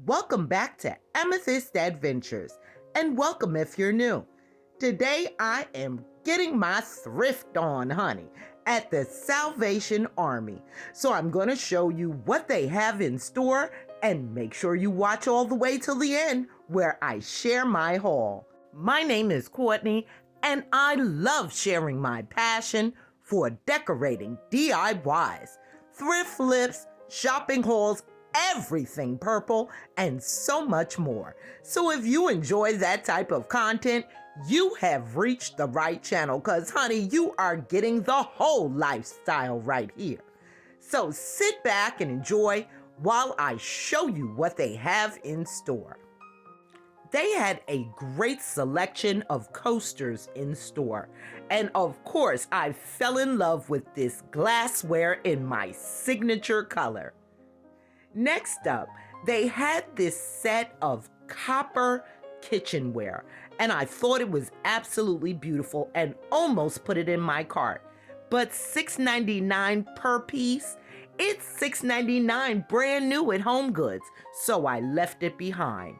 Welcome back to Amethyst Adventures, and welcome if you're new. Today I am getting my thrift on, honey, at the Salvation Army. So I'm going to show you what they have in store, and make sure you watch all the way till the end where I share my haul. My name is Courtney, and I love sharing my passion for decorating DIYs, thrift flips, shopping hauls, everything purple, and so much more. So if you enjoy that type of content, you have reached the right channel, because honey, you are getting the whole lifestyle right here. So sit back and enjoy while I show you what they have in store. They had a great selection of coasters in store. And of course, I fell in love with this glassware in my signature color. Next up, they had this set of copper kitchenware, and I thought it was absolutely beautiful and almost put it in my cart. But $6.99 per piece? It's $6.99 brand new at Home Goods, so I left it behind.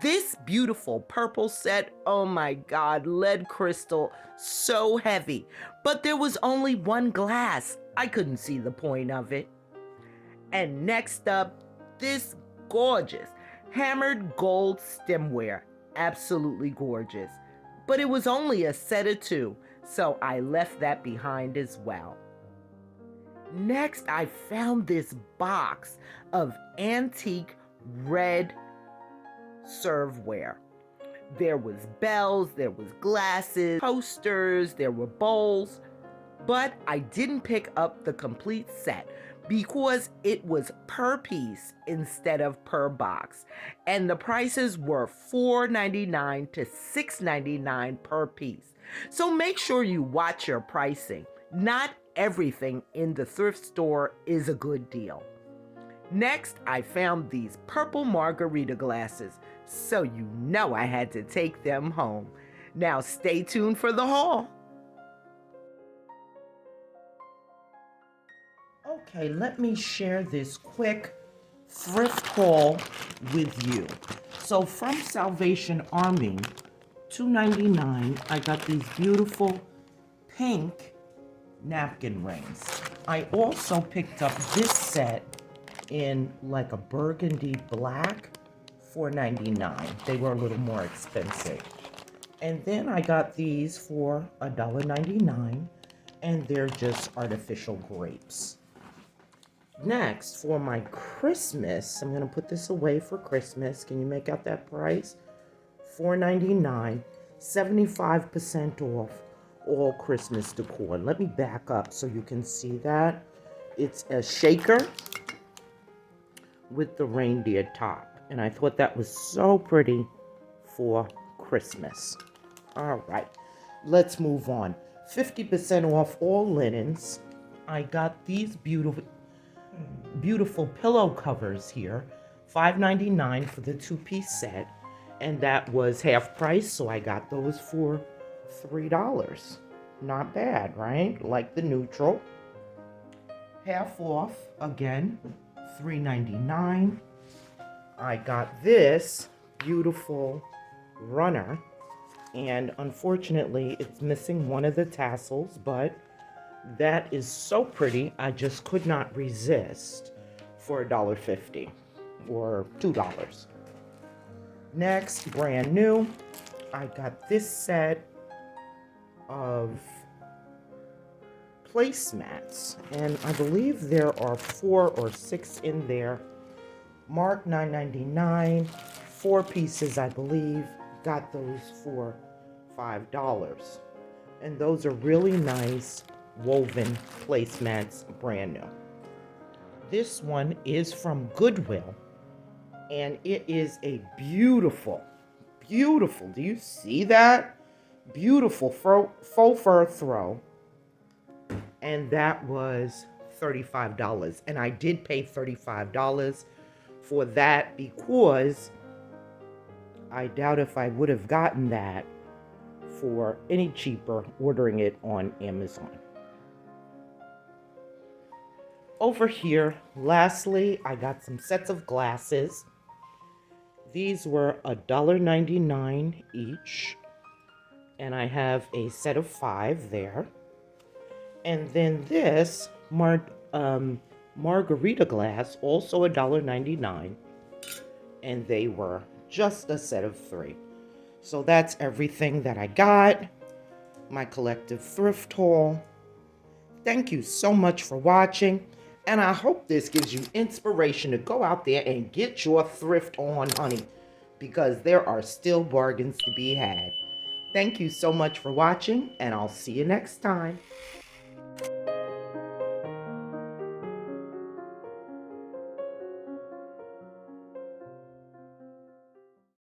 This beautiful purple set, oh my God, lead crystal, so heavy. But there was only one glass. I couldn't see the point of it. And next up, this gorgeous hammered gold stemware. Absolutely gorgeous. But it was only a set of two, so I left that behind as well. Next, I found this box of antique red serveware. There was bells, there was glasses, coasters, there were bowls, but I didn't pick up the complete set because it was per piece instead of per box, and the prices were $4.99 to $6.99 per piece. So make sure you watch your pricing. Not everything in the thrift store is a good deal. Next, I found these purple margarita glasses, so you know I had to take them home. Now stay tuned for the haul. Okay, let me share this quick thrift haul with you. So from Salvation Army, $2.99, I got these beautiful pink napkin rings. I also picked up this set in like a burgundy black, $4.99. They were a little more expensive. And then I got these for $1.99, and they're just artificial grapes. Next, for my Christmas, I'm going to put this away for Christmas. Can you make out that price? $4.99, 75% off all Christmas decor. Let me back up so you can see that. It's a shaker with the reindeer top, and I thought that was so pretty for Christmas. All right, let's move on. 50% off all linens. I got these beautiful pillow covers here, $5.99 for the two-piece set, and that was half price, so I got those for $3. Not bad, right? Like the neutral. Half off again, $3.99. I got this beautiful runner, and unfortunately it's missing one of the tassels, but that is so pretty, I just could not resist for $1.50 or $2. Next, brand new, I got this set of placemats, and I believe there are 4 or 6 in there. Marked $9.99, 4 pieces, I believe. Got those for $5. And those are really nice woven placemats, brand new. This one is from Goodwill, and it is a beautiful, do you see that? Beautiful faux fur throw, and that was $35, and I did pay $35 for that because I doubt if I would have gotten that for any cheaper ordering it on Amazon. Over here, lastly, I got some sets of glasses. These were $1.99 each, and I have a set of 5 there. And then this margarita glass, also $1.99, and they were just a set of 3. So that's everything that I got, my collective thrift haul. Thank you so much for watching, and I hope this gives you inspiration to go out there and get your thrift on, honey, because there are still bargains to be had. Thank you so much for watching, and I'll see you next time.